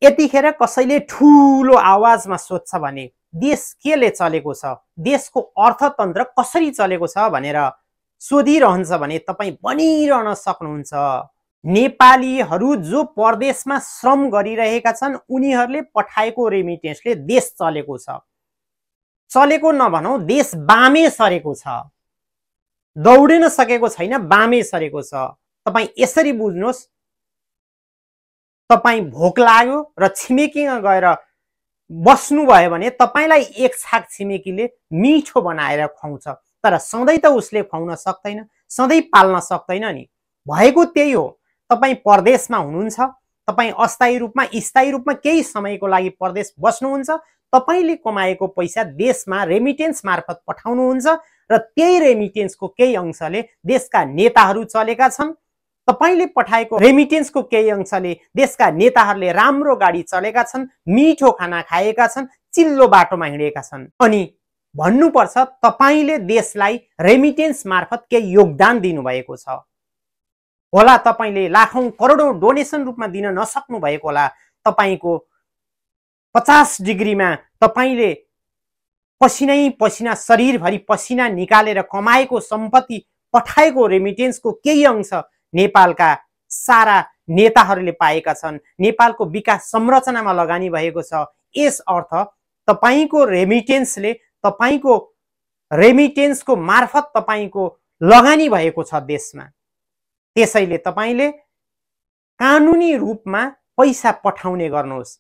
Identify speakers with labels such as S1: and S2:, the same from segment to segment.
S1: यतिखेर कसैले ठूलो आवाजमा सोध्छ भने देश केले चलेको छ, देशको अर्थतन्त्र कसरी चलेको छ भनेर सोधिरहन्छ भने तपाईँ भनिरहन सक्नुहुन्छ, नेपालीहरू जो परदेशमा श्रम गरिरहेका छन् उनीहरूले पठाएको रेमिटेन्सले देश चलेको छ। चलेको नभनौं, देश बामे सरेको छ, दौडिन सकेको छैन, बामे सरेको छ। तपाईँ यसरी बुझ्नुहोस्, तपाईँ भोक लाग्यो र छिमेकीमा गएर बस्नुभयो भने तपाईलाई एक छाक छिमेकीले मिठो बनाएर खुवाउँछ, तर सधैँ त उसले खुवाउन सक्दैन, सधैँ पाल्न सक्दैन नि। भएको त्यही हो, तपाईँ परदेशमा हुनुहुन्छ, तपाईँ अस्थायी रूपमा स्थायी रूपमा केही समयको लागि परदेश बस्नुहुन्छ, तपाईले कमाएको पैसा देशमा रेमिटेन्स मार्फत पठाउनुहुन्छ र त्यही रेमिटेन्सको केही अंशले देशका नेताहरू चलेका छन्। तपाईले पठाएको रेमिटेन्सको केही अंशले देशका नेताहरूले राम्रो गाडी चलेका छन्, मिठो खाना खाएका छन्, चिल्लो बाटोमा हिँडेका छन्। अनि भन्नुपर्छ तपाईले देशलाई रेमिटेन्स मार्फत केही योगदान दिनुभएको छ होला। तपाईले लाखौं करोडौं डोनेसन रूपमा दिन नसक्नु भएको होला। तपाईको 50 डिग्रीमा तपाईले पसिनै पसिना, शरीरभरि पसिना निकालेर कमाएको सम्पत्ति पठाएको रेमिटेन्सको केही अंश नेपालका सारा नेताहरूले पाएका छन्, नेपालको विकास संरचनामा लगानी भएको छ। यस अर्थ तपाईको रेमिटेन्सले, तपाईको रेमिटेन्सको मार्फत तपाईको लगानी भएको छ देशमा। त्यसैले तपाईले कानुनी रूपमा पैसा पठाउने गर्नुहोस्।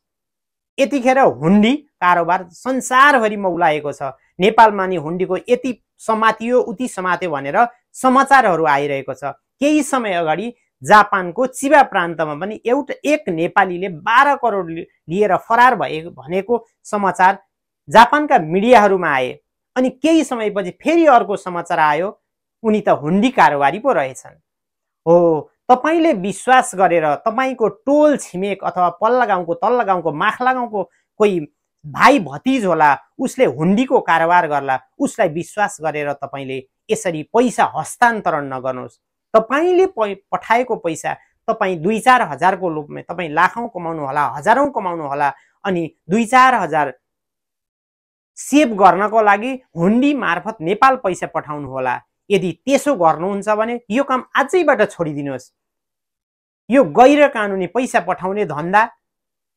S1: यतिखेर हुन्डी कारोबार संसारभरि मौलाएको छ। नेपालमा नि हुन्डीको यति समातियो उति समात्यो भनेर समाचारहरू आइरहेको छ। केही समय अगाडि जापानको चिबा प्रान्तमा पनि एक नेपालीले 12 करोड लिएर फरार भए भनेको समाचार जापानका मिडियाहरूमा आए। अनि केही समयपछि फेरि अर्को समाचार आयो, उनी त हुन्डी कारोबारी पो रहेछन्। हो, तपाईले विश्वास गरेर तपाईको टोल छिमेक अथवा पल्ला गाउँको, तल्ला गाउँको, माखला गाउँको कोही भाइ भतिज होला, उसले हुन्डीको कारोबार गर्ला, उसलाई विश्वास गरेर तपाईले यसरी पैसा हस्तान्तरण नगर्नुहोस्। तपाईले पठाएको पैसा तपाईँ 2-4 हजारको रूपमा तपाईँ लाखौं कमाउनु होला, हजारौं कमाउनु होला, अनि 2-4 हजार सेभ गर्नको लागि हुन्डी मार्फत नेपाल पैसा पठाउनु होला। यदि त्यसो गर्नुहुन्छ भने यो काम आजैबाट छोडिदिनुहोस्। यो गैर कानुनी पैसा पठाउने धन्दा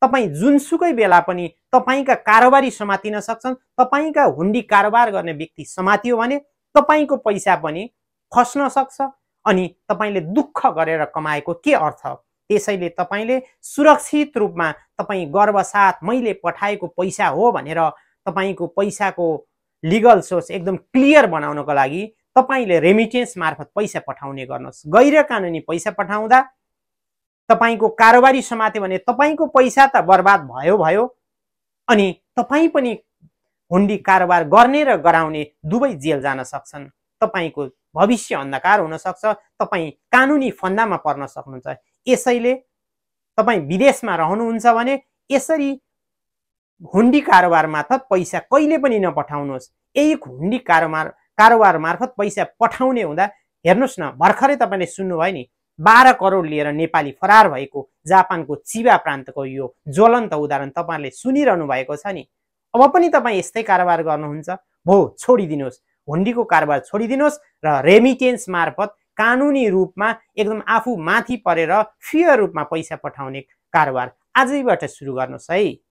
S1: तपाईँ जुनसुकै बेला पनि तपाईका कारोबारी समातिन सक्छन्। तपाईका हुन्डी कारोबार गर्ने व्यक्ति समातियो भने तपाईको पैसा पनि खस्न सक्छ अनि तपाईले दुःख गरेर कमाएको के अर्थ। त्यसैले तपाईले सुरक्षित रूपमा तपाईँ गर्वसाथ मैले पठाएको पैसा हो भनेर तपाईको पैसाको लिगल सोर्स एकदम क्लियर बनाउनको लागि तपाईले रेमिटेन्स मार्फत पैसा पठाउने गर्नुहोस्। गैर कानुनी पैसा पठाउँदा तपाईको कारोबारी समात्यो भने तपाईको पैसा त बर्बाद भयो अनि तपाईँ पनि हुन्डी कारोबार गर्ने र गराउने दुवै जेल जान सक्छन्। तपाईको भविष्य अन्धकार हुन सक्छ, तपाईँ कानुनी फन्दामा पर्न सक्नुहुन्छ। यसैले तपाईँ विदेशमा रहनुहुन्छ भने यसरी हुन्डी कारोबार मार्फत पैसा कहिले पनि नपठाउनुहोस्। यही हुन्डी कारोबार मार्फत पैसा पठाउने हुँदा हेर्नुहोस् न, भर्खरै तपाईले सुन्नुभयो नि, 12 करोड लिएर नेपाली फरार भएको जापानको चिबा प्रान्तको यो ज्वलन्त उदाहरण तपाईहरुले सुनिरहनु भएको छ नि। अब पनि तपाईँ यस्तै कारोबार गर्नुहुन्छ भो, छोडिदिनुहोस्। हुन्डीको कारोबार छोडिदिनुहोस् र रेमिटेन्स मार्फत कानुनी रूपमा एकदम आफू माथि परेर फेयर रूपमा पैसा पठाउने कारोबार आजैबाट सुरु गर्नुहोस् है।